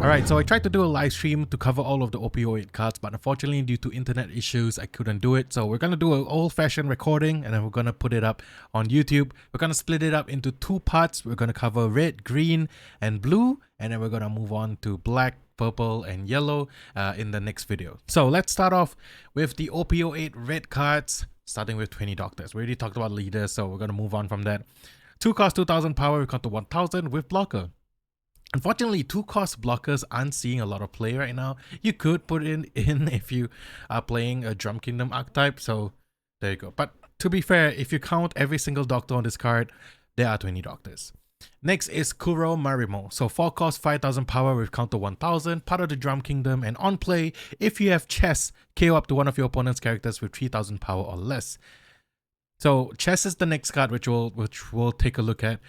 Alright, so I tried to do a live stream to cover all of the OP-08 cards, but unfortunately due to internet issues, I couldn't do it. So we're going to do an old-fashioned recording and then we're going to put it up on YouTube. We're going to split it up into two parts. We're going to cover red, green, and blue, and then we're going to move on to black, purple, and yellow in the next video. So let's start off with the OP-08 red cards, starting with 20 Doctors. We already talked about leaders, so we're going to move on from that. 2 cost 2000 power, we got to 1000 with blocker. Unfortunately, 2 cost blockers aren't seeing a lot of play right now. You could put it in if you are playing a Drum Kingdom archetype, so there you go. But to be fair, if you count every single doctor on this card, there are 20 doctors. Next is Kuro Marimo. So 4 cost 5000 power with counter 1000, part of the Drum Kingdom, and on play, if you have chess, KO up to one of your opponent's characters with 3000 power or less. So chess is the next card which we'll take a look at.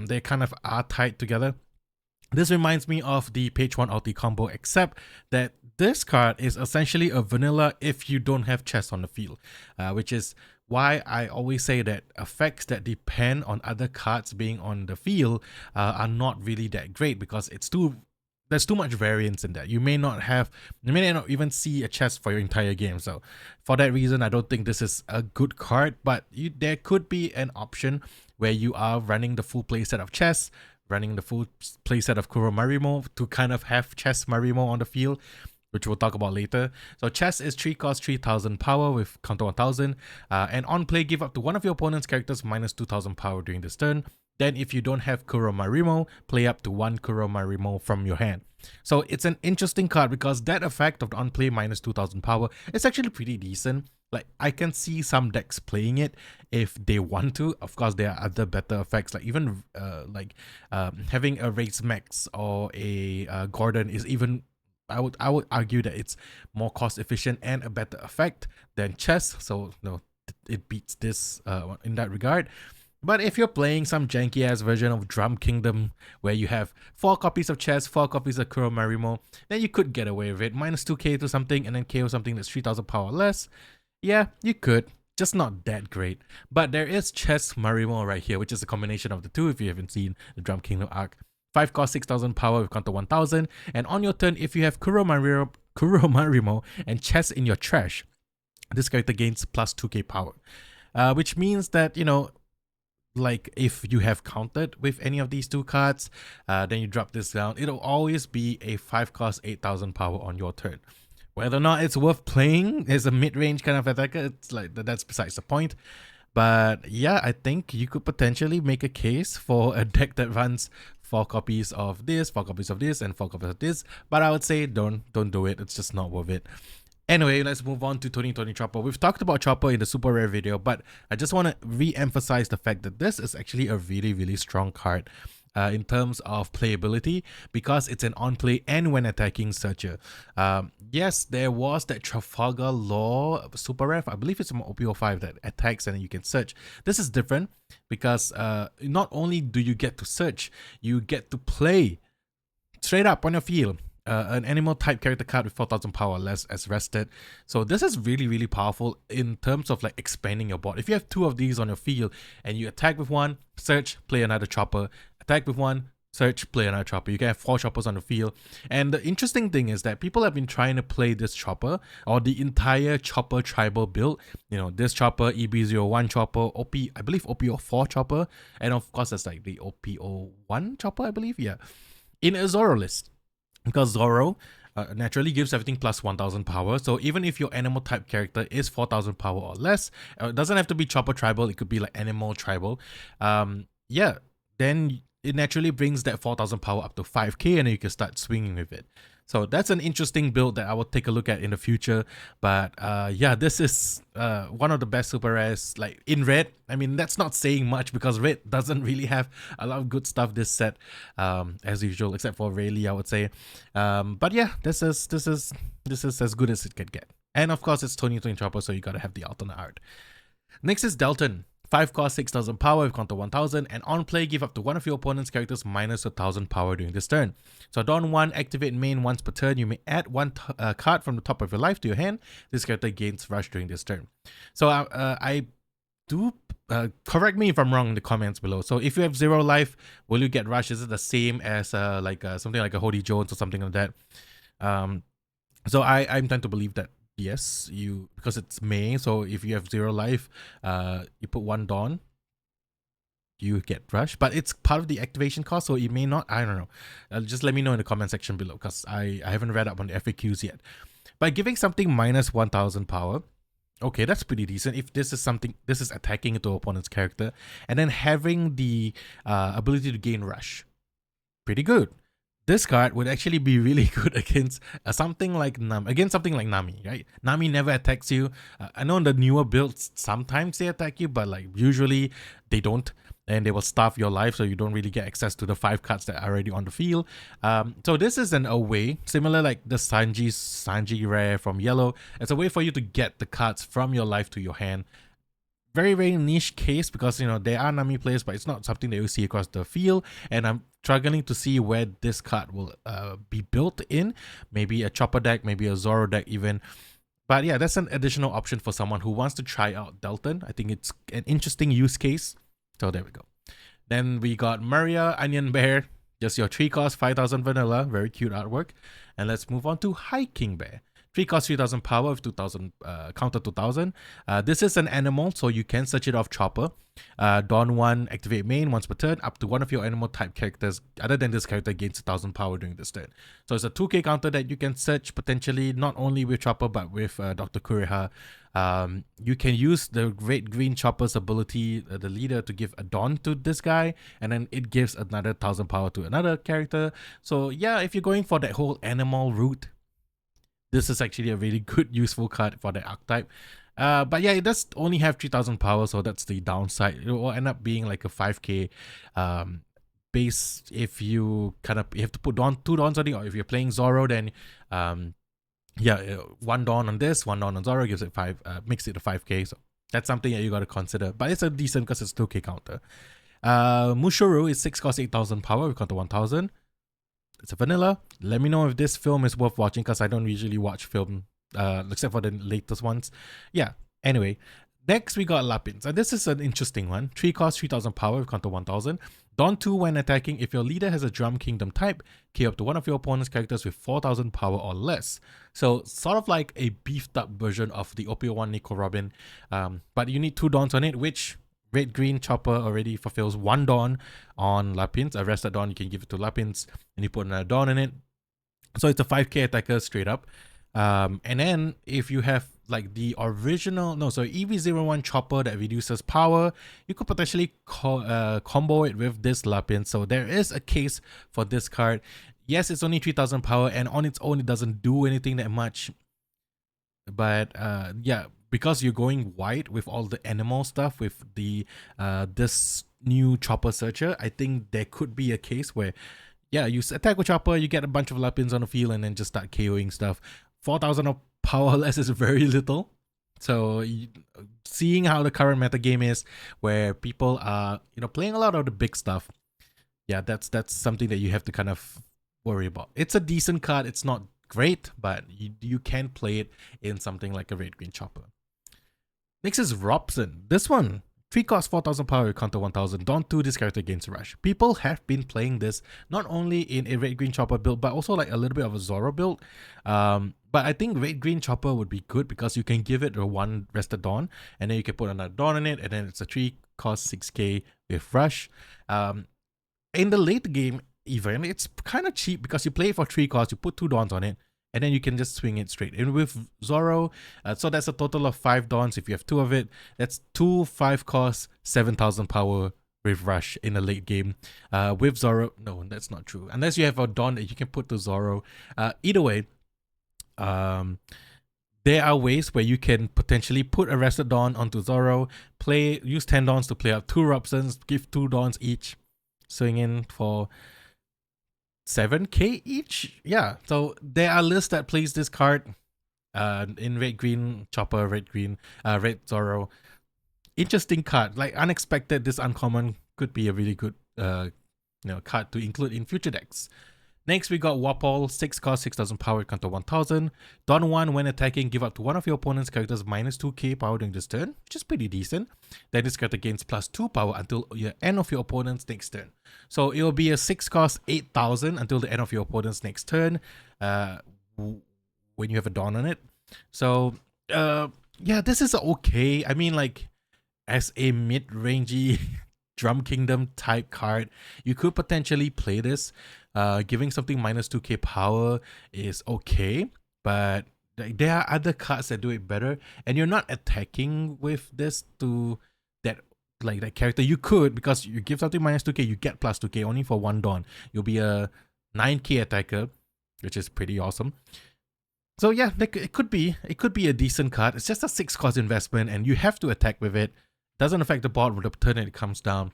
They kind of are tied together. This reminds me of the page 1 ulti combo, except that this card is essentially a vanilla if you don't have chess on the field, which is why I always say that effects that depend on other cards being on the field are not really that great, because there's too much variance in that. You may not even see a chess for your entire game. So for that reason, I don't think this is a good card, but there could be an option where you are running the full playset of chess, running the full playset of Kuro Marimo to kind of have chess Marimo on the field, which we'll talk about later. So chess is 3 cost 3000 power with counter 1000, and on play give up to one of your opponent's characters minus 2000 power during this turn. Then if you don't have Kuro Marimo, play up to 1 Kuro Marimo from your hand. So it's an interesting card because that effect of the on play minus 2000 power is actually pretty decent. Like, I can see some decks playing it if they want to. Of course, there are other better effects, like even having a Race Max or a Gordon is even, I would argue that it's more cost efficient and a better effect than chess. So no, it beats this in that regard. But if you're playing some janky ass version of Drum Kingdom where you have 4 copies of chess, 4 copies of Kuro Marimo, then you could get away with it. Minus 2k to something and then KO something that's 3000 power less. Yeah, you could, just not that great. But there is Chess Marimo right here, which is a combination of the two if you haven't seen the Drum Kingdom arc. 5 cost 6000 power with counter 1000, and on your turn, if you have Kuro Marimo and Chess in your trash, this character gains plus 2k power. Which means that, you know, like if you have countered with any of these 2 cards, then you drop this down, it'll always be a 5 cost 8000 power on your turn. Whether or not it's worth playing as a mid-range kind of attacker, it's like that's besides the point. But yeah, I think you could potentially make a case for a deck that runs 4 copies of this, 4 copies of this, and 4 copies of this. But I would say don't do it. It's just not worth it. Anyway, let's move on to 2020 Chopper. We've talked about Chopper in the super rare video, but I just want to re-emphasize the fact that this is actually a really, really strong card in terms of playability, because it's an on-play and when attacking searcher. Yes, there was that Trafalgar Law super rare, I believe it's from OP-05, that attacks and then you can search. This is different because not only do you get to search, you get to play straight up on your field an animal type character card with 4000 power less as rested. So this is really, really powerful in terms of like expanding your board. If you have 2 of these on your field and you attack with 1, search, play another chopper, attack with 1, search, play another chopper, you can have 4 choppers on the field. And the interesting thing is that people have been trying to play this chopper or the entire chopper tribal build. You know, this chopper, EB01 chopper, I believe OP-04 chopper, and of course that's like the OP-01 chopper, I believe, yeah, in a Zoro list. Because Zoro naturally gives everything plus 1000 power. So even if your animal type character is 4000 power or less, it doesn't have to be chopper tribal, it could be like animal tribal. Yeah, then it naturally brings that 4000 power up to 5k and then you can start swinging with it. So that's an interesting build that I will take a look at in the future. But yeah, this is one of the best super rares, like in red. I mean, that's not saying much because red doesn't really have a lot of good stuff this set, as usual, except for Rayleigh, I would say. But yeah, this is as good as it can get. And of course, it's 2020 Chopper, so you gotta have the alternate art. Next is Delton. 5 cost 6000 power with counter 1000, and on play give up to one of your opponent's characters minus 1000 power during this turn. So Dawn 1, activate main once per turn. You may add 1 card from the top of your life to your hand. This character gains rush during this turn. So I do correct me if I'm wrong in the comments below. So if you have 0 life, will you get rush? Is it the same as something like a Hody Jones or something like that? So I'm tend to believe that yes, because it's May. So if you have 0 life, you put 1 Dawn, you get rush, but it's part of the activation cost, so it may not. I don't know. Just let me know in the comment section below, because I haven't read up on the FAQs yet. By giving something minus 1000 power, okay, that's pretty decent. If this is attacking into opponent's character, and then having the ability to gain rush, pretty good. This card would actually be really good against something like Nami, right? Nami never attacks you. I know in the newer builds, sometimes they attack you, but like usually they don't. And they will starve your life, so you don't really get access to the 5 cards that are already on the field. So this is a way, similar like the Sanji rare from yellow. It's a way for you to get the cards from your life to your hand. Very, very niche case, because there are Nami players, but it's not something that you see across the field. And I'm struggling to see where this card will be built in. Maybe a Chopper deck, maybe a Zoro deck even. But yeah, that's an additional option for someone who wants to try out Delton. I think it's an interesting use case. So there we go. Then we got Maria Onion Bear, just your 3 cost 5000 vanilla, very cute artwork. And let's move on to Hiking Bear. 3 cost 3000 power with 2000 counter 2000. This is an animal, so you can search it off Chopper. Dawn 1, activate main once per turn. Up to one of your animal type characters other than this character gains 1000 power during this turn. So it's a 2k counter that you can search potentially not only with Chopper but with Dr. Kuriha. You can use the red green Chopper's ability, the leader, to give a Dawn to this guy, and then it gives another 1000 power to another character. So yeah, if you're going for that whole animal route, this is actually a really good, useful card for the archetype. But yeah, it does only have 3000 power, so that's the downside. It will end up being like a 5k base if you have to put 2 Dawns on it, or if you're playing Zoro, then yeah, 1 Dawn on this, 1 Dawn on Zoro gives it 5, makes it a 5k. So that's something that you got to consider. But it's a decent because it's 2k counter. Mushuru is 6 cost 8000 power with counter 1000. It's a vanilla. Let me know if this film is worth watching, because I don't usually watch film except for the latest ones. Yeah, anyway, next we got Lapins, and this is an interesting one. 3 cost 3000 power with counter 1000. Dawn 2, when attacking, if your leader has a Drum Kingdom type, KO up to one of your opponent's characters with 4000 power or less. So sort of like a beefed up version of the OP-01 Nico Robin, but you need 2 Dawns on it, which red green Chopper already fulfills 1 Dawn on Lapins. A rested Dawn, you can give it to Lapins and you put another Dawn in it. So it's a 5k attacker straight up. And then if you have like the original, EV01 Chopper that reduces power, you could potentially combo it with this Lapin. So there is a case for this card. Yes, it's only 3000 power, and on its own it doesn't do anything that much. But yeah, because you're going white with all the animal stuff with the this new Chopper Searcher, I think there could be a case where, yeah, you attack with Chopper, you get a bunch of Lapins on the field, and then just start KOing stuff. 4000 of power less is very little. So seeing how the current meta game is, where people are playing a lot of the big stuff, yeah, that's something that you have to kind of worry about. It's a decent card. It's not great, but you can play it in something like a red green Chopper. Next is Robson. This one, 3 cost 4000 power, counter 1000. Dawn 2, this character gains rush. People have been playing this not only in a red green Chopper build, but also like a little bit of a Zoro build. But I think red green Chopper would be good because you can give it a 1 rested Dawn, and then you can put another Dawn in it, and then it's a 3 cost 6k with rush. In the late game even, it's kind of cheap because you play it for 3 costs, you put 2 Dawns on it, and then you can just swing it straight. And with Zoro, so that's a total of 5 Dawns. If you have 2 of it, that's 2 5 costs, 7000 power with rush in the late game. With Zoro, no, that's not true. Unless you have a Dawn that you can put to Zoro. Either way, there are ways where you can potentially put a rested Dawn onto Zoro, use 10 Dawns to play up 2 Robsons, give 2 Dawns each, swing in for 7k each. Yeah, so there are lists that plays this card in red green Chopper, red red Zoro. Interesting card, like unexpected. This uncommon could be a really good card to include in future decks. Next, we got Wapol, 6 cost, 6000 power, counter 1000. Don 1, when attacking, give up to one of your opponent's characters minus 2k power during this turn, which is pretty decent. Then this character gains plus 2 power until the end of your opponent's next turn. So it will be a 6 cost, 8000 until the end of your opponent's next turn when you have a Dawn on it. So, yeah, this is okay. I mean, like, as a mid-rangey Drum Kingdom type card, you could potentially play this. Giving something minus 2k power is okay, but there are other cards that do it better, and you're not attacking with this to that character. You could, because you give something minus 2k, you get plus 2k only for one Dawn. You'll be a 9k attacker, which is pretty awesome. So yeah, it could be a decent card. It's just a 6 cost investment, and you have to attack with it. Doesn't affect the board with the turn it comes down.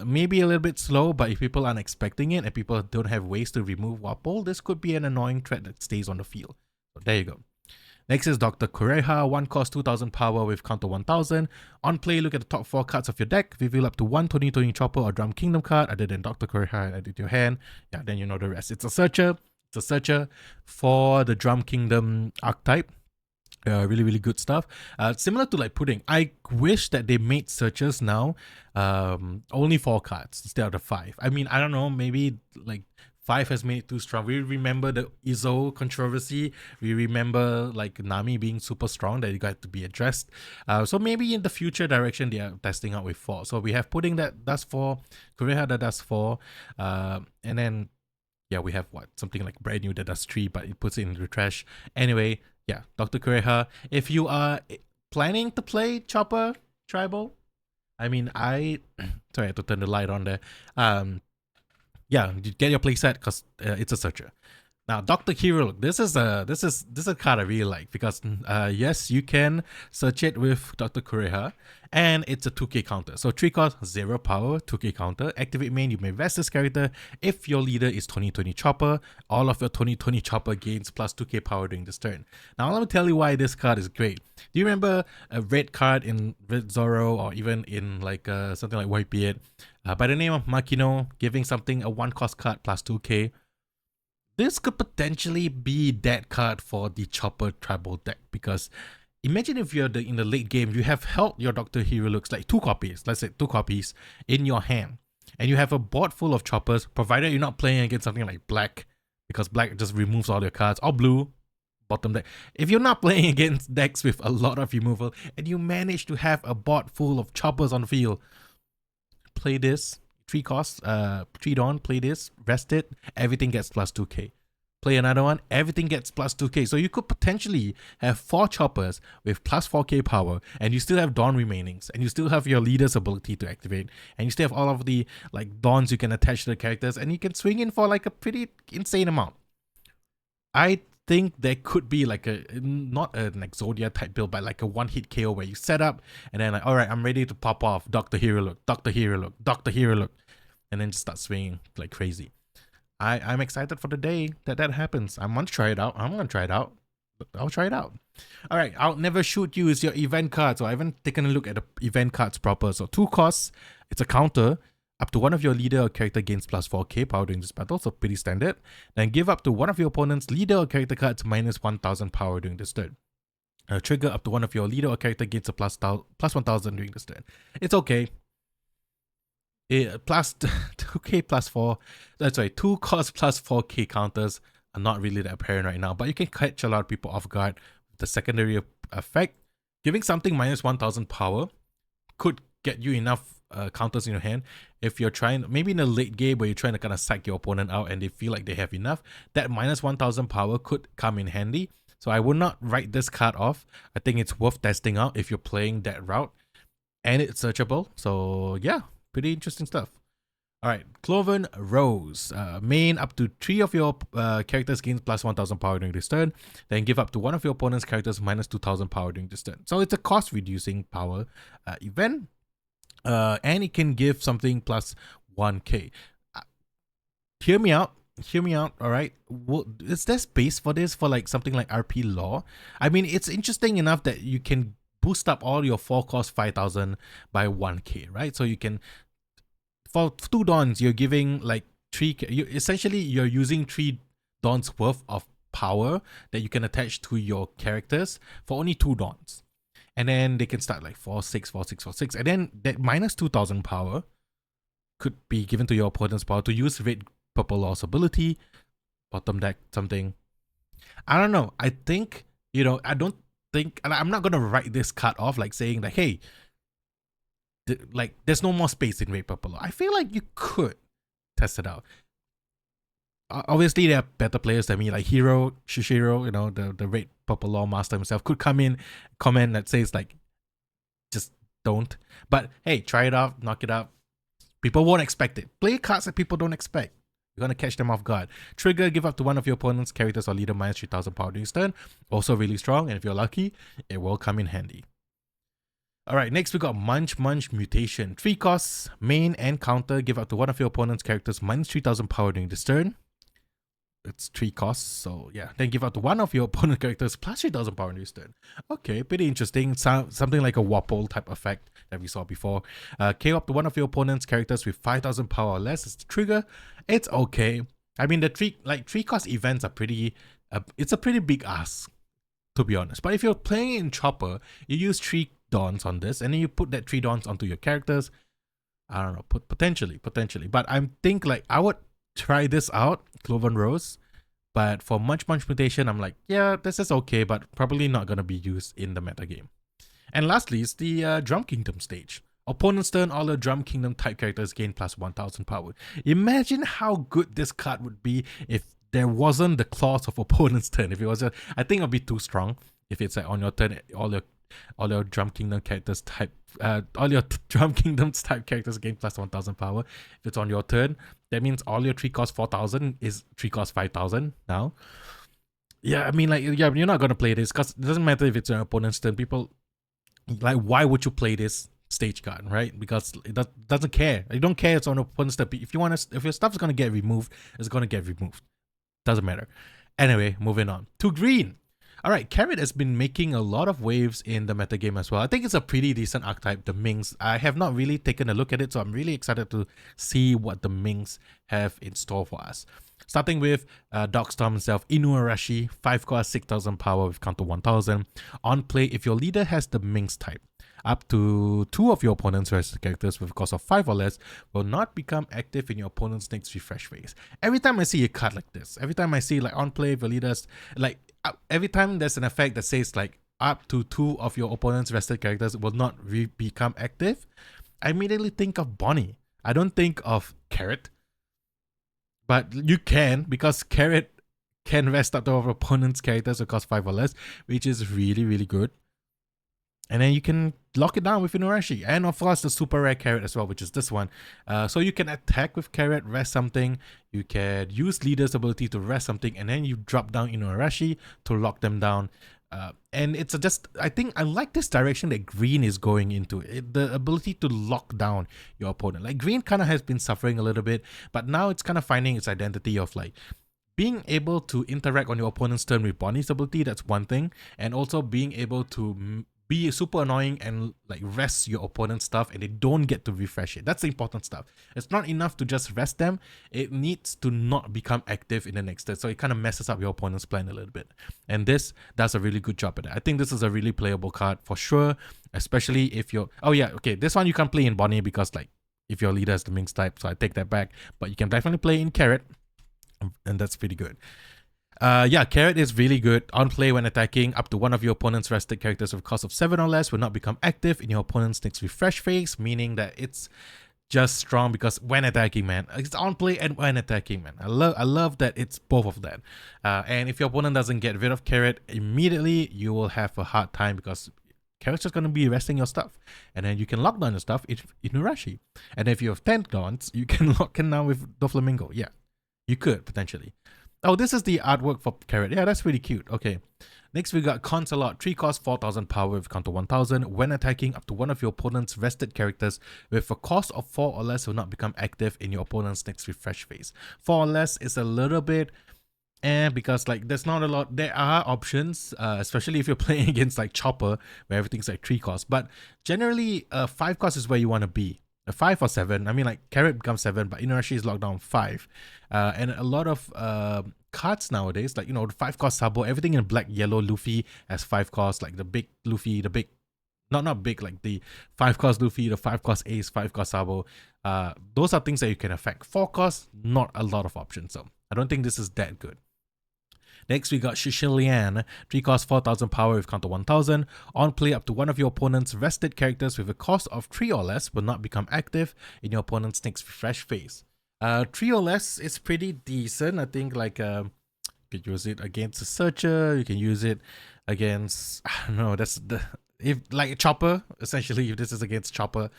Maybe a little bit slow, but if people aren't expecting it and people don't have ways to remove Wapol, this could be an annoying threat that stays on the field. So there you go. Next is Dr. Kureha, 1 cost, 2000 power with counter 1000. On play, look at the top 4 cards of your deck. Reveal up to one 2020 Chopper or Drum Kingdom card other than Dr. Kureha and add it to your hand. Yeah, then you know the rest. It's a searcher. It's a searcher for the Drum Kingdom archetype. Really, really good stuff. Similar to like Pudding, I wish that they made searches now only 4 cards instead of the 5. I mean, I don't know, maybe like 5 has made it too strong. We remember the Izzo controversy. We remember like Nami being super strong that it got to be addressed. So maybe in the future direction they are testing out with 4. So we have Pudding that does 4, Kureha that does 4, and then yeah, we have something like Brand New that does 3, but it puts it in the trash. Anyway, yeah, Dr. Kureha. If you are planning to play Chopper Tribal, I mean, sorry, I have to turn the light on there. Yeah, you get your playset because it's a searcher. Now, Dr. Hero, this is a card I really like because yes, you can search it with Dr. Kureha, and it's a 2k counter. So 3 cost, 0 power, 2k counter. Activate main, you may vest this character. If your leader is 2020 Chopper, all of your 2020 Chopper gains plus 2k power during this turn. Now, let me tell you why this card is great. Do you remember a red card in Red Zoro or even in like something like Whitebeard by the name of Makino, giving something a 1 cost card plus 2k? This could potentially be that card for the Chopper Tribal deck, because imagine if you're in the late game, you have held your Dr. Hero looks like 2 copies, let's say 2 copies in your hand, and you have a board full of choppers, provided you're not playing against something like black, because black just removes all your cards, or blue, bottom deck. If you're not playing against decks with a lot of removal, and you manage to have a board full of choppers on the field, play this. 3 costs, 3 Dawn, play this, rest it, everything gets plus 2k. Play another one, everything gets plus 2k. So you could potentially have 4 choppers with plus 4k power, and you still have Dawn remainings, and you still have your leader's ability to activate, and you still have all of the like Dawns you can attach to the characters, and you can swing in for like a pretty insane amount. I think there could be like not an Exodia type build, but like a 1-hit KO where you set up and then like, all right, I'm ready to pop off Dr. Hero look, Dr. Hero look, Dr. Hero look, and then just start swinging like crazy. I'm excited for the day that happens. I'm gonna try it out. I'll try it out. All right, I'll never shoot you is your event card. So I haven't taken a look at the event cards proper. So 2 costs, it's a counter. Up to one of your leader or character gains plus 4k power during this battle, so pretty standard. Then give up to one of your opponent's leader or character cards minus 1000 power during this turn. Trigger up to one of your leader or character gains a plus 1000 during this turn. It's okay. Plus 2k plus 4, that's right, 2 cost plus 4k counters are not really that apparent right now, but you can catch a lot of people off guard with the secondary effect. Giving something minus 1000 power could get you enough counters in your hand. If you're trying, maybe in a late game where you're trying to kind of psych your opponent out and they feel like they have enough, that minus 1000 power could come in handy. So I would not write this card off. I think it's worth testing out if you're playing that route, and it's searchable. So yeah, pretty interesting stuff. All right, Cloven Rose. Main, up to 3 of your characters gains plus 1000 power during this turn. Then give up to one of your opponent's characters minus 2000 power during this turn. So it's a cost reducing power event. And it can give something plus 1k. Hear me out, all right? Is there space for this for like something like RP Law? I mean, it's interesting enough that you can boost up all your 4 cost 5000 by 1k, right? So you can, for 2 Dawns, you're giving like essentially you're using 3 dons worth of power that you can attach to your characters for only 2 dons. And then they can start like 4/6, 4/6, 4/6. And then that minus 2000 power could be given to your opponent's power to use red purple loss ability, bottom deck something. I don't know. I think, I don't think, and I'm not gonna write this card off like saying like, hey, there's no more space in red purple. I feel like you could test it out. Obviously, there are better players than me, like Hero, Shishiro, the red purple law master himself, could come in, comment that says like, just don't. But hey, try it out, knock it out. People won't expect it. Play cards that people don't expect. You're gonna catch them off guard. Trigger, give up to one of your opponent's characters or leader minus 3000 power during his turn. Also really strong, and if you're lucky, it will come in handy. Alright, next we got Munch Mutation. 3 costs, main and counter, give up to one of your opponent's characters minus 3000 power during this turn. It's 3 costs, so yeah. Then give out to one of your opponent characters plus 3000 power in this turn. Okay, pretty interesting. Something like a Wapol type effect that we saw before. KO up to one of your opponent's characters with 5000 power or less. It's the trigger. It's okay. I mean, the 3 cost events are pretty. It's a pretty big ask, to be honest. But if you're playing in Chopper, you use 3 dons on this, and then you put that 3 dons onto your characters. I don't know, potentially. But I think like I would try this out, Cloven Rose, but for Munch Mutation, I'm like, yeah, this is okay, but probably not gonna be used in the meta game. And lastly, is the Drum Kingdom stage. Opponent's turn, all the Drum Kingdom type characters gain plus 1000 power. Imagine how good this card would be if there wasn't the clause of opponent's turn. If it was, I think it'll be too strong. If it's like on your turn, all your Drum Kingdom characters type, Drum Kingdoms type characters gain plus 1000 power. If it's on your turn, that means all your 3 cost 4000 is 3 cost 5000 now. Yeah, I mean, like, yeah, you're not gonna play this because it doesn't matter if it's your opponent's turn. People, like, why would you play this stage card, right? Because it doesn't care. You don't care it's on opponent's turn. If your stuff is gonna get removed, it's gonna get removed. Doesn't matter. Anyway, moving on to green. Alright, Carrot has been making a lot of waves in the metagame as well. I think it's a pretty decent archetype, the Minx. I have not really taken a look at it, so I'm really excited to see what the Minx have in store for us. Starting with Dogstorm himself, Inuarashi, 5 cost, 6000 power with counter 1000. On play, if your leader has the Minx type, up to 2 of your opponent's rested characters with a cost of 5 or less will not become active in your opponent's next refresh phase. Every time I see a card like this, every time I see like on play, if your leaders, like every time there's an effect that says like up to 2 of your opponent's rested characters will not become active, I immediately think of Bonnie. I don't think of Carrot. But you can, because Carrot can rest up to our opponent's characters that cost 5 or less, which is really, really good. And then you can lock it down with Inuarashi. And of course, the super rare Carrot as well, which is this one. So you can attack with Carrot, rest something. You can use Leader's ability to rest something. And then you drop down Inuarashi to lock them down. And it's I think I like this direction that green is going into. The ability to lock down your opponent. Like green kind of has been suffering a little bit. But now it's kind of finding its identity of like being able to interact on your opponent's turn with Bonnie's ability. That's one thing. And also being able to be super annoying and like rest your opponent's stuff and they don't get to refresh it. That's the important stuff. It's not enough to just rest them. It needs to not become active in the next turn. So it kind of messes up your opponent's plan a little bit. And this does a really good job at it. I think this is a really playable card for sure. Especially if you're... Oh yeah, okay. This one you can't play in Bonnie because like if your leader is the Minx type. So I take that back. But you can definitely play in Carrot. And that's pretty good. Yeah, Carrot is really good. On play when attacking, up to 1 of your opponent's rested characters with a cost of 7 or less will not become active in your opponent's next refresh phase, meaning that it's just strong because when attacking, man, it's on play and when attacking, man. I love that it's both of that. And if your opponent doesn't get rid of Carrot immediately, you will have a hard time because Carrot's just going to be resting your stuff. And then you can lock down your stuff in Inuarashi. And if you have 10 dons, you can lock it down with Doflamingo. Yeah, you could potentially. Oh, this is the artwork for Carrot. Yeah, that's really cute. Okay. Next, we got Consolot. 3 cost, 4000 power with counter 1000. When attacking, up to 1 of your opponent's rested characters with a cost of 4 or less will not become active in your opponent's next refresh phase. 4 or less is a little bit because like there's not a lot. There are options, especially if you're playing against like Chopper, where everything's like 3 cost. But generally, 5 cost is where you want to be. 5 or 7. I mean, like Carrot becomes 7, but Inarashi is locked down 5. And a lot of cards nowadays, like, you know, the 5-cost Sabo, everything in black, yellow, Luffy has 5 costs, like the big Luffy, the big, not big, like the 5-cost Luffy, the 5-cost Ace, 5-cost Sabo. Those are things that you can affect. 4 costs, not a lot of options, so I don't think this is that good. Next, we got Shishilian, 3 cost 4000 power with counter 1000. On play, up to one of your opponent's vested characters with a cost of 3 or less will not become active in your opponent's next refresh phase. 3 or less is pretty decent. I think, like, you could use it against a searcher, you can use it against, I don't know, that's the, if like Chopper, essentially, if this is against Chopper.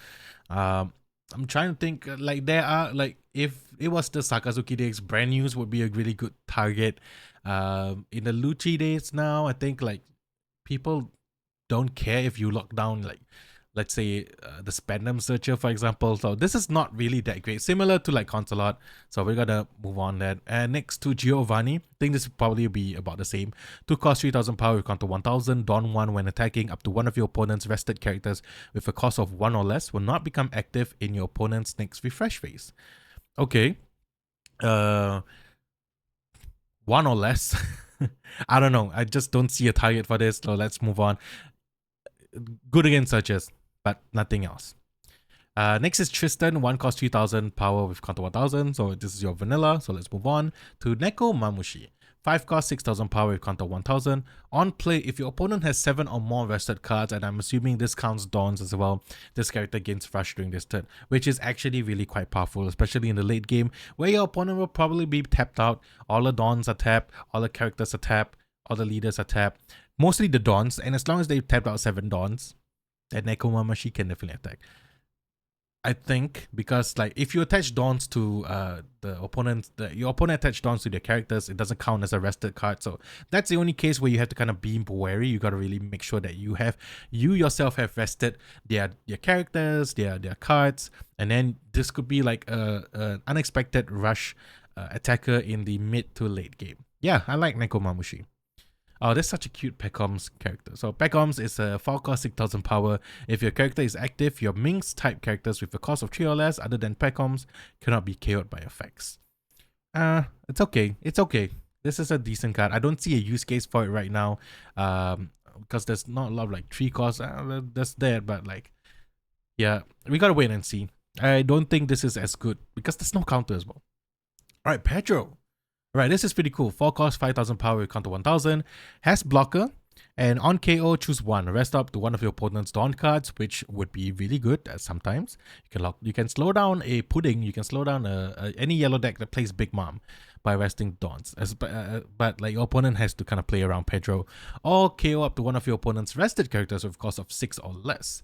I'm trying to think, like, there are, like, if it was the Sakazuki days, brand news would be a really good target. In the Lucci days now, I think, like, people don't care if you lock down, like, let's say the Spandam Searcher, for example. So this is not really that great, similar to like Consulate. So we're gonna move on that. And next to Giovanni, I think this will probably be about the same. 2 cost 3000 power with counter 1000. Don 1 when attacking, up to one of your opponent's vested characters with a cost of 1 or less will not become active in your opponent's next refresh phase. Okay. 1 or less. I don't know. I just don't see a target for this. So let's move on. Good against searches, but nothing else. Next is Tristan, 1 cost 3000 power with counter 1000. So this is your vanilla. So let's move on to Neko Mamushi. 5 cost 6000 power with counter 1000. On play, if your opponent has 7 or more rested cards, and I'm assuming this counts Dawns as well, this character gains rush during this turn, which is actually really quite powerful, especially in the late game, where your opponent will probably be tapped out. All the Dawns are tapped, all the characters are tapped, all the leaders are tapped. Mostly the Dawns, and as long as they tapped out 7 Dawns, then Neko Mamushi can definitely attack. I think, because like if you attach Dawns to the opponent, your opponent attached Dawns to their characters, it doesn't count as a rested card. So that's the only case where you have to kind of be wary. You got to really make sure that you yourself have rested their characters, their cards, and then this could be like an unexpected rush attacker in the mid to late game. Yeah, I like Neko Mamushi. Oh, that's such a cute Pecoms character. So Pecoms is a 4 cost 6000 power. If your character is active, your Minx type characters with a cost of 3 or less other than Pecoms cannot be KO'd by effects. It's okay. It's okay. This is a decent card. I don't see a use case for it right now. Because there's not a lot of like 3 costs. That's there, but like, yeah, we gotta wait and see. I don't think this is as good because there's no counter as well. Alright, Pedro. Right, this is pretty cool. 4 cost 5000 power with counter 1000. Has blocker. And on KO, choose 1. Rest up to one of your opponent's Dawn cards, which would be really good sometimes. You can slow down a Pudding. You can slow down any yellow deck that plays Big Mom by resting Dawns. But like your opponent has to kind of play around Pedro. Or KO up to one of your opponent's rested characters with cost of 6 or less.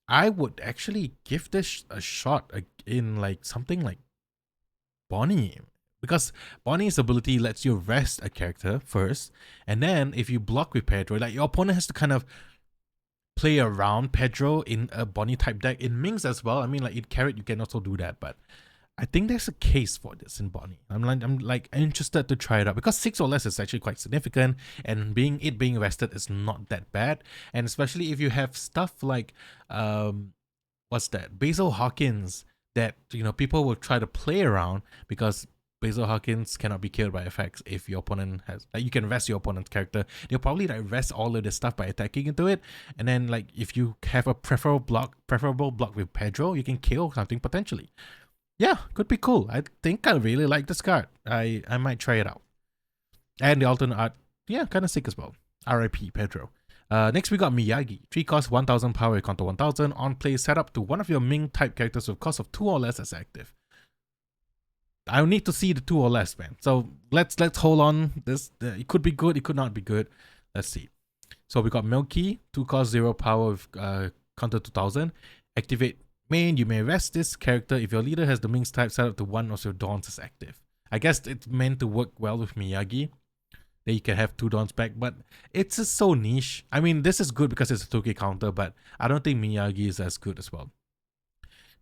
I would actually give this a shot in like something like Bonnie. Because Bonnie's ability lets you rest a character first, and then if you block with Pedro, like your opponent has to kind of play around Pedro in a Bonnie type deck. In Minx as well. I mean, like in Carrot you can also do that, but I think there's a case for this in Bonnie. I'm like interested to try it out because 6 or less is actually quite significant, and being rested is not that bad. And especially if you have stuff like what's that? Basil Hawkins that people will try to play around because Basil Hawkins cannot be killed by effects if your opponent has, like, you can rest your opponent's character. They'll probably like rest all of this stuff by attacking into it, and then like if you have a preferable block with Pedro, you can kill something potentially. Yeah, could be cool. I think I really like this card. I might try it out. And the alternate art, yeah, kind of sick as well. RIP Pedro. Next we got Miyagi. 3 cost 1000 power, counter 1000. On play, set up to one of your Ming type characters with cost of 2 or less as active. I need to see the 2 or less, man. So let's hold on. This it could be good, it could not be good. Let's see. So we got Milky, 2 cost 0 power with counter 2000. Activate main. You may rest this character if your leader has the Minx type set up to one of your Dawns as active. I guess it's meant to work well with Miyagi. Then you can have 2 Dawns back, but it's just so niche. I mean, this is good because it's a 2k counter, but I don't think Miyagi is as good as well.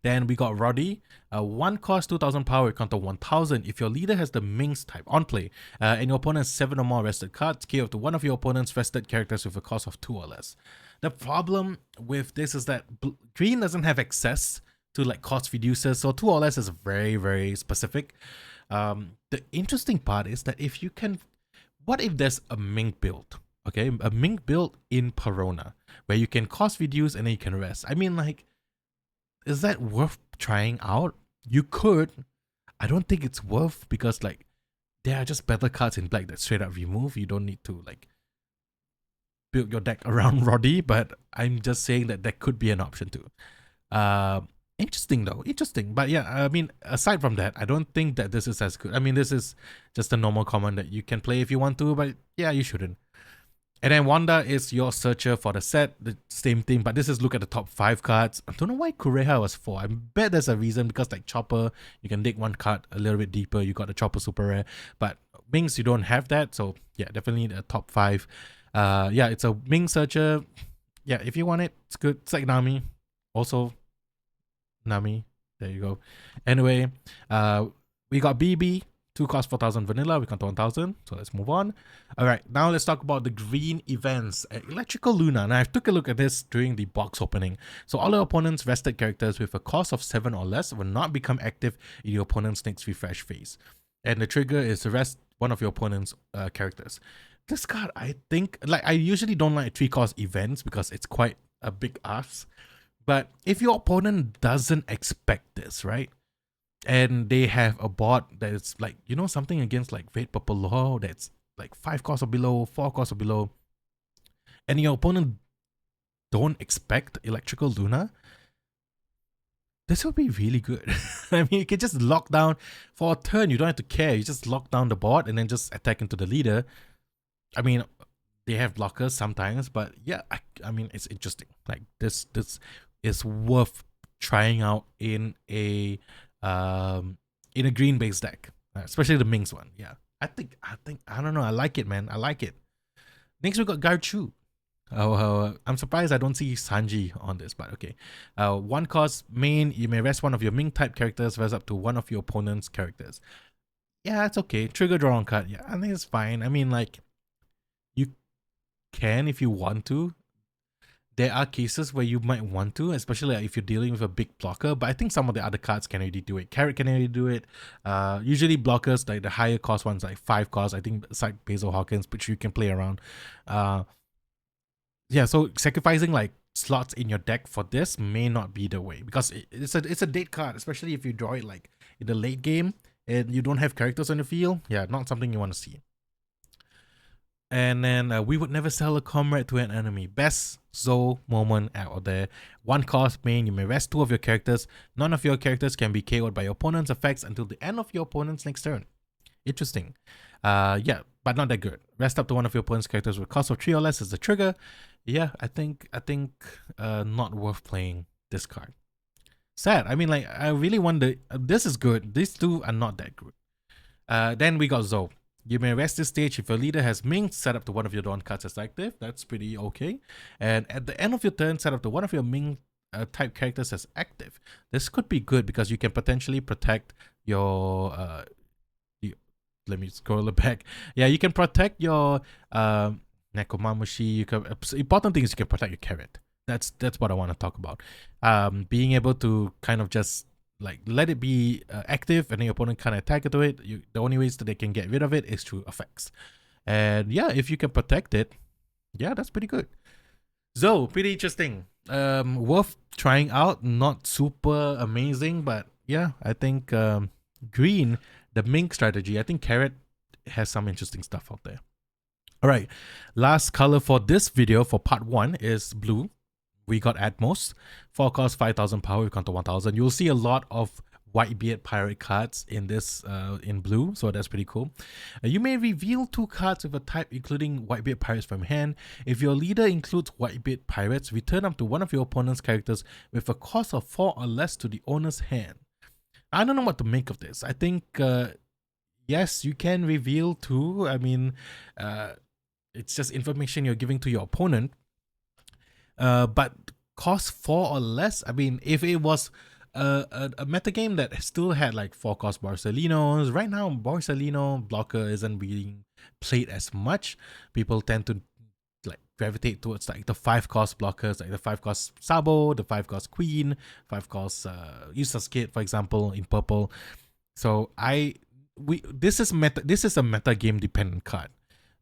Then we got Roddy, 1 cost 2000 power, counter 1000. If your leader has the Minx type on play, and your opponent has 7 or more rested cards, KO to one of your opponent's rested characters with a cost of 2 or less. The problem with this is that green doesn't have access to like cost reducers. So 2 or less is very, very specific. The interesting part is that if you can, what if there's a Mink build? Okay, a Mink build in Perona where you can cost reduce and then you can rest. I mean, like, is that worth trying out? You could. I don't think it's worth, because like there are just better cards in black that straight up remove. You don't need to like build your deck around Roddy, but I'm just saying that that could be an option too. Interesting though, interesting. But yeah, I mean, aside from that, I don't think that this is as good. I mean, this is just a normal command that you can play if you want to, but yeah, you shouldn't. And then Wanda is your searcher for the set, the same thing, but this is look at the top 5 cards. I don't know why Kureha was 4. I bet there's a reason, because like Chopper, you can dig one card a little bit deeper. You got the Chopper super rare, but Minks, you don't have that. So yeah, definitely the top 5. Yeah, it's a Ming searcher. Yeah, if you want it, it's good. It's like Nami. Also, Nami. There you go. Anyway, we got BB. 2 cost 4,000 vanilla, we got 1,000, so let's move on. Alright, now let's talk about the green events. Electrical Luna. Now I took a look at this during the box opening. So all your opponents' rested characters with a cost of 7 or less will not become active in your opponent's next refresh phase. And the trigger is to rest one of your opponent's characters. This card, I think, like, I usually don't like 3 cost events because it's quite a big ask. But if your opponent doesn't expect this, right? And they have a bot that's like, you know, something against like red purple law that's like 5 costs or below, 4 costs or below, and your opponent don't expect Electrical Luna, this will be really good. I mean, you can just lock down for a turn. You don't have to care. You just lock down the bot and then just attack into the leader. I mean, they have blockers sometimes, but yeah, I mean, it's interesting. Like this is worth trying out in a green based deck, especially the Minx one. Yeah, I think I don't know, I like it, man. I like it. Next we got Garchu. I'm surprised I don't see Sanji on this, but okay. 1 cost main, you may rest one of your Ming type characters, rest up to one of your opponent's characters. Yeah, it's okay. Trigger draw on card. Yeah, I think it's fine. I mean, like, you can if you want to. There are cases where you might want to, especially if you're dealing with a big blocker, but I think some of the other cards can already do it. Carrot can already do it. Usually blockers, like the higher cost ones, like 5 costs, I think, like Basil Hawkins, which you can play around. Yeah, so sacrificing like slots in your deck for this may not be the way, because it's a dead card, especially if you draw it like in the late game and you don't have characters on the field. Yeah, not something you want to see. And then we would never sell a comrade to an enemy. Best Zoe moment out there. 1 cost main, you may rest 2 of your characters. None of your characters can be KO'd by your opponent's effects until the end of your opponent's next turn. Interesting. Yeah, but not that good. Rest up to one of your opponent's characters with cost of 3 or less as the trigger. Yeah, I think not worth playing this card. Sad. I mean, like, I really wonder. This is good. These 2 are not that good. Then we got Zoe. You may rest this stage if your leader has Ming set up to one of your Dawn cards as active. That's pretty okay. And at the end of your turn, set up to one of your Ming type characters as active. This could be good because you can potentially protect your... let me scroll it back. Yeah, you can protect your Nekomamushi. You can, important thing is you can protect your carrot. That's what I want to talk about. Being able to kind of just like let it be active and then your opponent can't attack into it. The only ways that they can get rid of it is through effects. And yeah, if you can protect it, yeah, that's pretty good. So pretty interesting. Worth trying out. Not super amazing, but yeah, I think green, the Mink strategy, I think carrot has some interesting stuff out there. All right, last color for this video for part 1 is blue. We got Atmos, 4 cost 5,000 power, we counter 1,000. You'll see a lot of Whitebeard pirate cards in this in blue, so that's pretty cool. You may reveal 2 cards with a type including Whitebeard pirates from hand. If your leader includes Whitebeard pirates, return up to one of your opponent's characters with a cost of 4 or less to the owner's hand. I don't know what to make of this. I think yes, you can reveal 2. I mean, it's just information you're giving to your opponent. But cost 4 or less. I mean, if it was a metagame that still had like 4 cost Borsalinos, right now Borsalino blocker isn't being played as much. People tend to like gravitate towards like the 5-cost blockers, like the 5-cost Sabo, the 5-cost Queen, 5-cost Useless Kid, for example, in purple. So this is a meta game dependent card.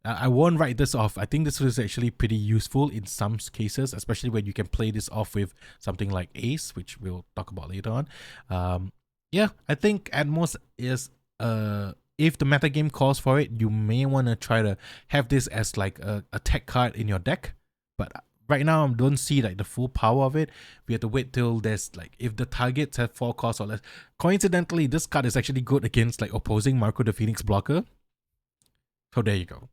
I won't write this off. I think this was actually pretty useful in some cases, especially when you can play this off with something like Ace, which we'll talk about later on. Yeah, I think at most is if the metagame calls for it, you may want to try to have this as like a tech card in your deck. But right now, I don't see like the full power of it. We have to wait till there's like, if the targets have 4 costs or less. Coincidentally, this card is actually good against like opposing Marco the Phoenix blocker. So there you go.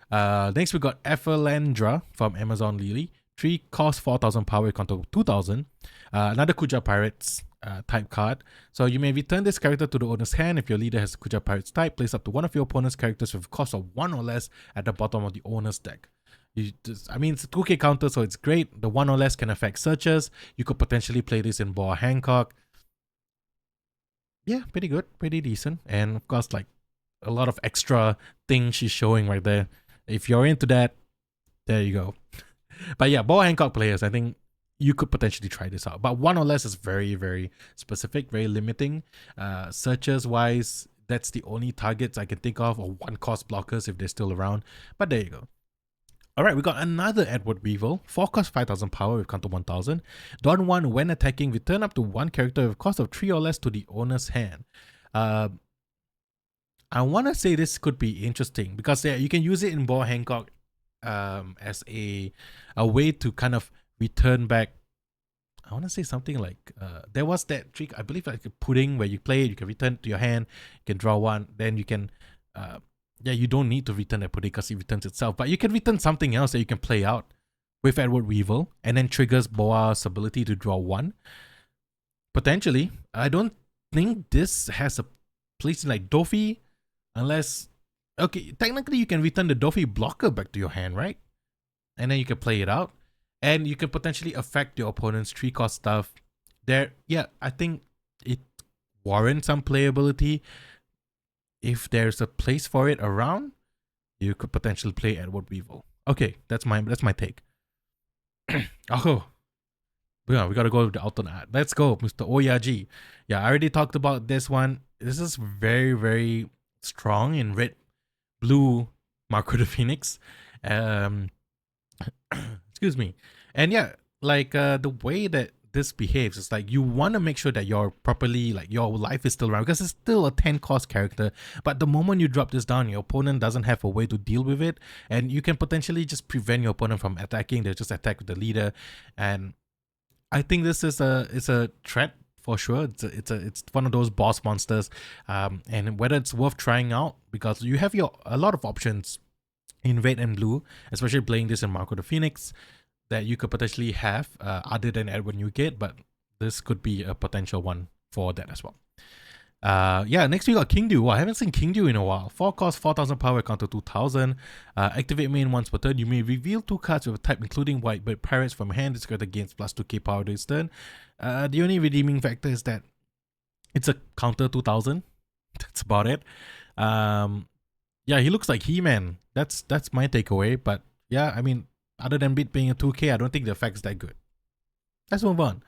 Next we got Ethelandra from Amazon Lily. 3 cost 4,000 power, counter 2,000. Another Kuja Pirates type card. So you may return this character to the owner's hand. If your leader has Kuja Pirates type, place up to one of your opponent's characters with a cost of 1 or less at the bottom of the owner's deck. It's a 2k counter, so it's great. The 1 or less can affect searches. You could potentially play this in Boa Hancock. Yeah, pretty good, pretty decent. And of course, like a lot of extra things she's showing right there. If you're into that, there you go. But yeah, Boa Hancock players, I think you could potentially try this out. But 1 or less is very, very specific, very limiting. Searches wise, that's the only targets I can think of, or 1-cost blockers if they're still around. But there you go. Alright, we got another Edward Weevil. 4 cost 5,000 power with counter 1,000. Don 1, when attacking, return up to 1 character with cost of 3 or less to the owner's hand. I want to say this could be interesting because you can use it in Boa Hancock as a way to kind of return back. I want to say something like there was that trick, I believe, like a pudding, where you play it, you can return to your hand, you can draw 1, then you can you don't need to return that pudding because it returns itself, but you can return something else that you can play out with Edward Weevil and then triggers Boa's ability to draw 1 potentially. I don't think this has a place in like Dofi. Unless, okay, technically you can return the Dofi blocker back to your hand, right? And then you can play it out. And you can potentially affect your opponent's 3-cost stuff. I think it warrants some playability. If there's a place for it around, you could potentially play Edward Weevil. Okay, that's my take. Oh, yeah, we gotta go with the alternate. Let's go, Mr. Oyaji. Yeah, I already talked about this one. This is very, very strong in red blue Marco the Phoenix. Excuse me. And yeah, like the way that this behaves is like you want to make sure that you're properly, like your life is still around, because it's still a 10-cost character. But the moment you drop this down, your opponent doesn't have a way to deal with it, and you can potentially just prevent your opponent from attacking. They just attack with the leader, and I think this is a threat for sure. It's one of those boss monsters, and whether it's worth trying out, because you have a lot of options in red and blue, especially playing this in Marco the Phoenix, that you could potentially have other than Edward Newgate, but this could be a potential one for that as well. Yeah, next we got King Dew. I haven't seen King Dew in a while. 4 cost, 4,000 power, counter 2,000. Activate main once per turn. You may reveal 2 cards with a type including white, but pirates from hand. This card gains plus 2k power this turn. The only redeeming factor is that it's a counter 2,000. That's about it. Yeah, he looks like He-Man. That's my takeaway. But yeah, I mean, other than Bit being a 2k, I don't think the effect's that good. Let's move on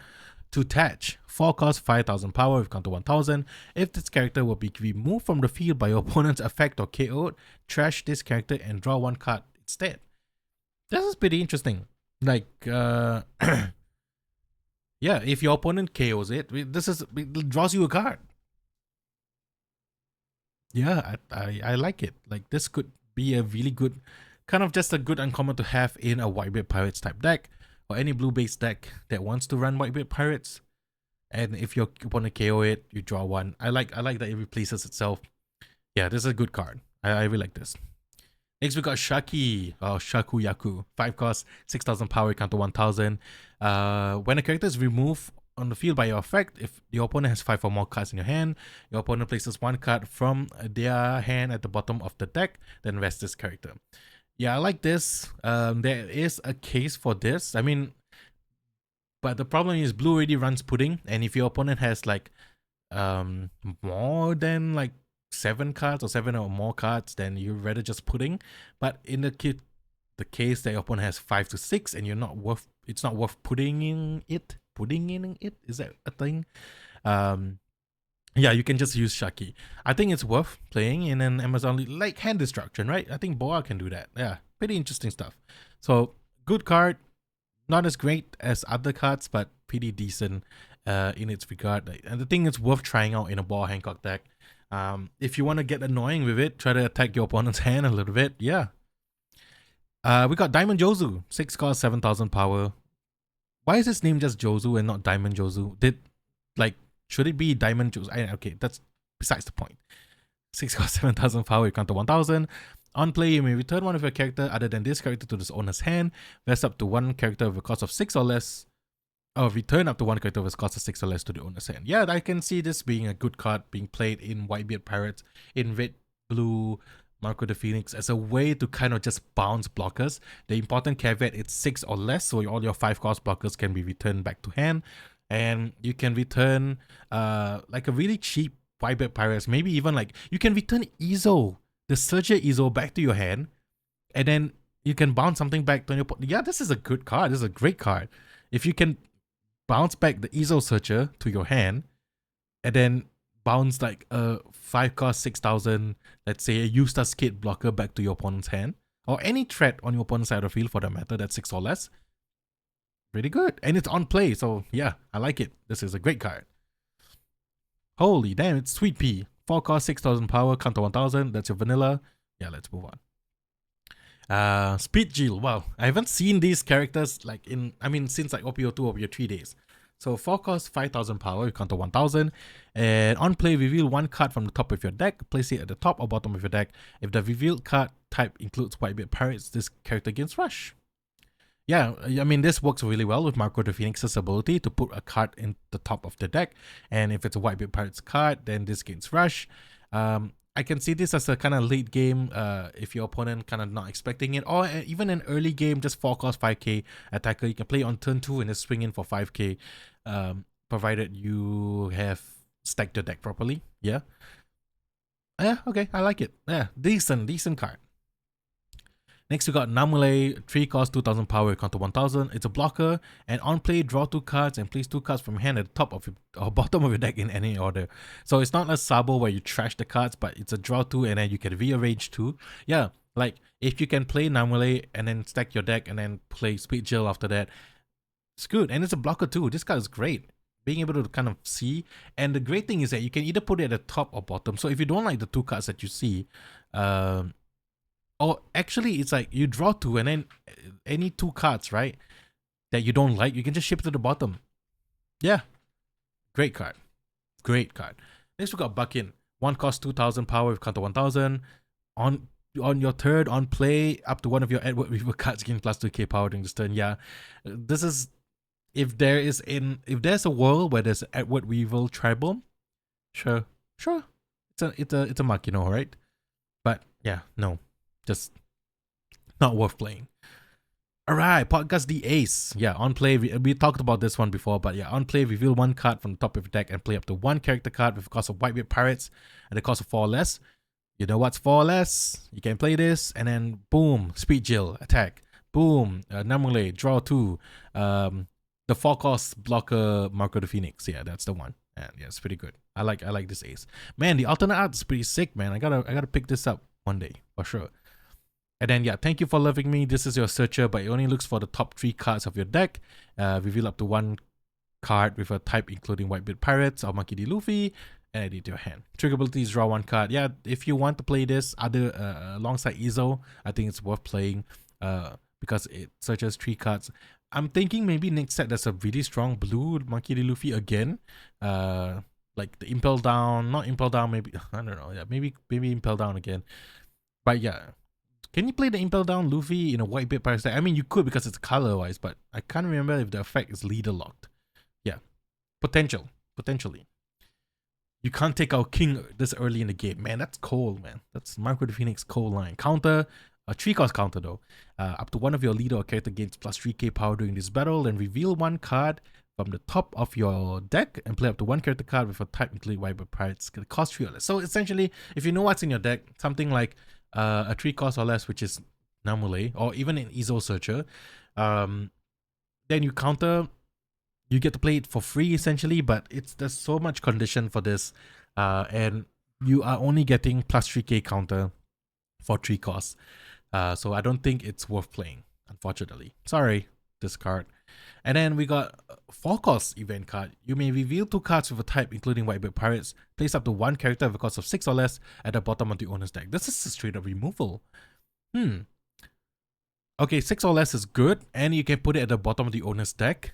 to Tatch. 4 cost, 5,000 power with counter 1,000. If this character will be removed from the field by your opponent's effect or KO'd, trash this character and draw 1 card instead. This is pretty interesting. Like, yeah, if your opponent KOs it, it draws you a card. Yeah, I like it. Like, this could be a really good, kind of just a good uncommon to have in a Whitebeard Pirates type deck, or any blue-based deck that wants to run Whitebeard Pirates. And if your opponent KO it, you draw 1. I like that it replaces itself. Yeah, this is a good card. I really like this. Next we got Shaki, Shaku Yaku. 5 cost, 6,000 power, counter 1,000. When a character is removed on the field by your effect, if your opponent has 5 or more cards in your hand, your opponent places 1 card from their hand at the bottom of the deck, then rest this character. Yeah, I like this. There is a case for this. I mean, but the problem is blue already runs pudding, and if your opponent has like more than like 7 cards or 7 or more cards, then you'd rather just pudding. But in the the case that your opponent has 5 to 6 and it's not worth putting in it. Is that a thing? Yeah, you can just use Shaki. I think it's worth playing in an Amazon like Hand Destruction, right? I think Boa can do that. Yeah, pretty interesting stuff. So good card, not as great as other cards, but pretty decent in its regard. And the thing is worth trying out in a Boa Hancock deck. If you want to get annoying with it, try to attack your opponent's hand a little bit. Yeah. We got Diamond Jozu, 6 cost, 7,000 power. Why is his name just Jozu and not Diamond Jozu? Should it be Diamond Jozu? Okay, that's besides the point. 6 cost, 7,000 power, you counter 1,000. On play, you may return one of your character other than this character to this owner's hand. Vest up to one character with a cost of 6 or less. Or return up to one character with a cost of 6 or less to the owner's hand. Yeah, I can see this being a good card being played in Whitebeard Pirates, in red, blue, Marco the Phoenix, as a way to kind of just bounce blockers. The important caveat, it's 6 or less, so all your 5 cost blockers can be returned back to hand. And you can return like a really cheap Whitebeard Pirates, maybe even like you can return Izo, the Searcher Izo, back to your hand, and then you can bounce something back to your opponent. Yeah, this is a good card. This is a great card. If you can bounce back the Izo Searcher to your hand, and then bounce like a 5 cost 6,000, let's say a Eustace Kid blocker back to your opponent's hand, or any threat on your opponent's side of the field for that matter, that's 6 or less. Pretty good. And it's on play, so yeah, I like it. This is a great card. Holy damn, it's Sweet Pea. 4 cost, 6,000 power, counter 1,000. That's your vanilla. Yeah, let's move on. Speed Jill. Wow, I haven't seen these characters since like OP-02, OP-03 days. So 4 cost, 5,000 power, you counter 1,000. And on play, reveal one card from the top of your deck. Place it at the top or bottom of your deck. If the revealed card type includes Whitebeard Pirates, this character gains Rush. Yeah, I mean, this works really well with Marco the Phoenix's ability to put a card in the top of the deck. And if it's a Whitebeard Pirates card, then this gains Rush. I can see this as a kind of late game if your opponent kind of not expecting it. Or even an early game, just 4 cost 5k attacker. You can play on turn 2 and just swing in for 5k. Provided you have stacked your deck properly. Yeah. Yeah, okay, I like it. Yeah, decent card. Next, we got Namule, 3 cost, 2,000 power, counter 1,000. It's a blocker, and on play, draw 2 cards and place 2 cards from hand at the top of your, or bottom of your deck in any order. So it's not a Sabo where you trash the cards, but it's a draw 2 and then you can rearrange 2. Yeah, like if you can play Namule and then stack your deck and then play Speed Jill after that, it's good. And it's a blocker too. This card is great. Being able to kind of see, and the great thing is that you can either put it at the top or bottom. So if you don't like the 2 cards that you see, or actually, it's like you draw 2 and then any 2 cards, right, that you don't like, you can just ship it to the bottom. Yeah. Great card. Great card. Next, we got Buckin. 1 cost, 2,000 power with counter 1,000. On your turn, on play, up to one of your Edward Weaver cards gain plus 2k power during this turn. Yeah. This is, if there's a world where there's Edward Weaver tribal, sure. It's a Makino, right? But yeah, no. Just not worth playing. Alright, Podcast the Ace. Yeah, on play, we talked about this one before, but yeah, on play, reveal 1 card from the top of your deck and play up to 1 character card with the cost of Whitebeard Pirates and the cost of 4 or less. You know what's 4 or less? You can play this, and then boom, Speed Jill, attack. Boom, Namule, draw 2. The 4 cost blocker Marco the Phoenix. Yeah, that's the one. And yeah, it's pretty good. I like this ace. Man, the alternate art is pretty sick, man. I gotta pick this up one day for sure. And then yeah, thank you for loving me. This is your searcher, but it only looks for the top 3 cards of your deck. Reveal up to 1 card with a type including Whitebeard Pirates or Monkey D. Luffy, and add it to your hand. Trigger ability is draw 1 card. Yeah, if you want to play this alongside Izo, I think it's worth playing because it searches 3 cards. I'm thinking maybe next set there's a really strong blue Monkey D. Luffy again. Like the Impel Down, not Impel Down, maybe, I don't know. Yeah, maybe Impel Down again. But yeah. Can you play the Impel Down Luffy in a Whitebeard Pirates deck? I mean, you could because it's color-wise, but I can't remember if the effect is leader locked. Yeah. Potentially. You can't take out King this early in the game. Man, that's cold, man. That's Marco the Phoenix cold line. Counter, a 3 cost counter though. Up to one of your leader or character gains plus 3k power during this battle, then reveal 1 card from the top of your deck and play up to 1 character card with a type including Whitebeard Pirates. It costs 3 or less. So essentially, if you know what's in your deck, something like a 3 cost or less, which is normally, or even in ESO Searcher, then you counter, you get to play it for free essentially, but there's so much condition for this, and you are only getting plus 3k counter for 3 costs. So I don't think it's worth playing, unfortunately. Sorry, this card. And then we got 4 cost event card. You may reveal 2 cards with a type, including Whitebeard Pirates. Place up to 1 character with a cost of 6 or less at the bottom of the owner's deck. This is a straight up removal. Okay, 6 or less is good, and you can put it at the bottom of the owner's deck.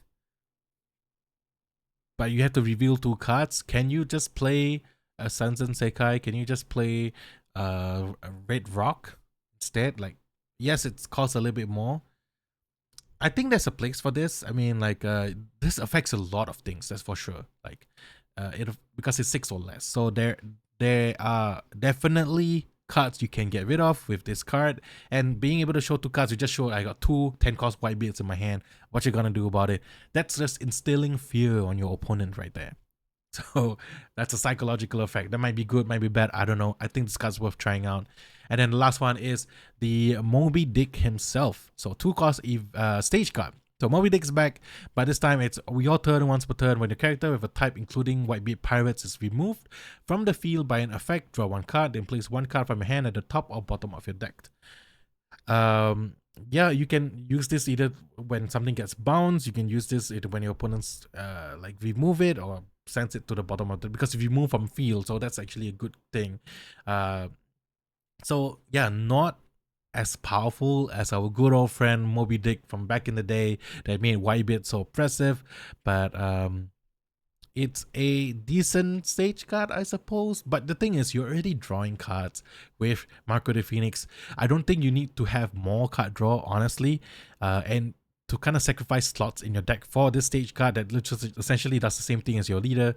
But you have to reveal 2 cards. Can you just play a Sanzen Sekai? Can you just play a Red Rock instead? Like, yes, it costs a little bit more. I think there's a place for this. I mean, like, this affects a lot of things, that's for sure. Like, because it's 6 or less. So there are definitely cards you can get rid of with this card, and being able to show 2 cards, you just show I got 2 10-cost Whitebeards in my hand. What you gonna do about it? That's just instilling fear on your opponent right there. So that's a psychological effect. That might be good, might be bad, I don't know. I think this card's worth trying out. And then the last one is the Moby Dick himself. So 2 cost stage card. So Moby Dick's back, but this time it's your turn once per turn. When the character with a type including Whitebeard Pirates is removed from the field by an effect, draw 1 card, then place 1 card from your hand at the top or bottom of your deck. Yeah, you can use this either when something gets bounced, you can use this either when your opponents like remove it or sends it to the bottom of the, because if you move from field, so that's actually a good thing. So yeah, not as powerful as our good old friend Moby Dick from back in the day that made Whitebeard so oppressive, but it's a decent stage card, I suppose. But the thing is, you're already drawing cards with Marco the Phoenix. I don't think you need to have more card draw, honestly, and to kind of sacrifice slots in your deck for this stage card that literally essentially does the same thing as your leader,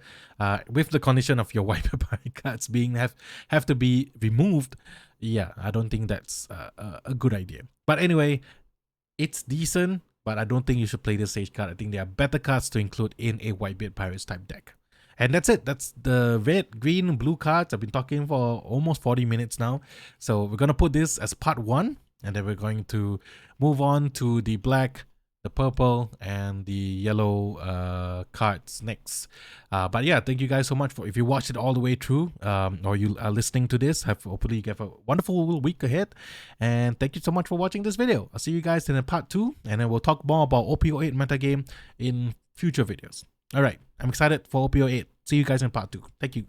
with the condition of your Whitebeard cards being have to be removed. Yeah, I don't think that's a good idea. But anyway, it's decent, but I don't think you should play this stage card. I think there are better cards to include in a Whitebeard Pirates type deck. And that's it. That's the red, green, blue cards. I've been talking for almost 40 minutes now. So we're going to put this as part 1, and then we're going to move on to the black, the purple, and the yellow cards next. But yeah, thank you guys so much for, if you watched it all the way through, or you are listening to this, hopefully you have a wonderful week ahead, and thank you so much for watching this video. I'll see you guys in a part 2, and then we'll talk more about OP-08 metagame in future videos. All right, I'm excited for OP-08. See you guys in part 2. Thank you.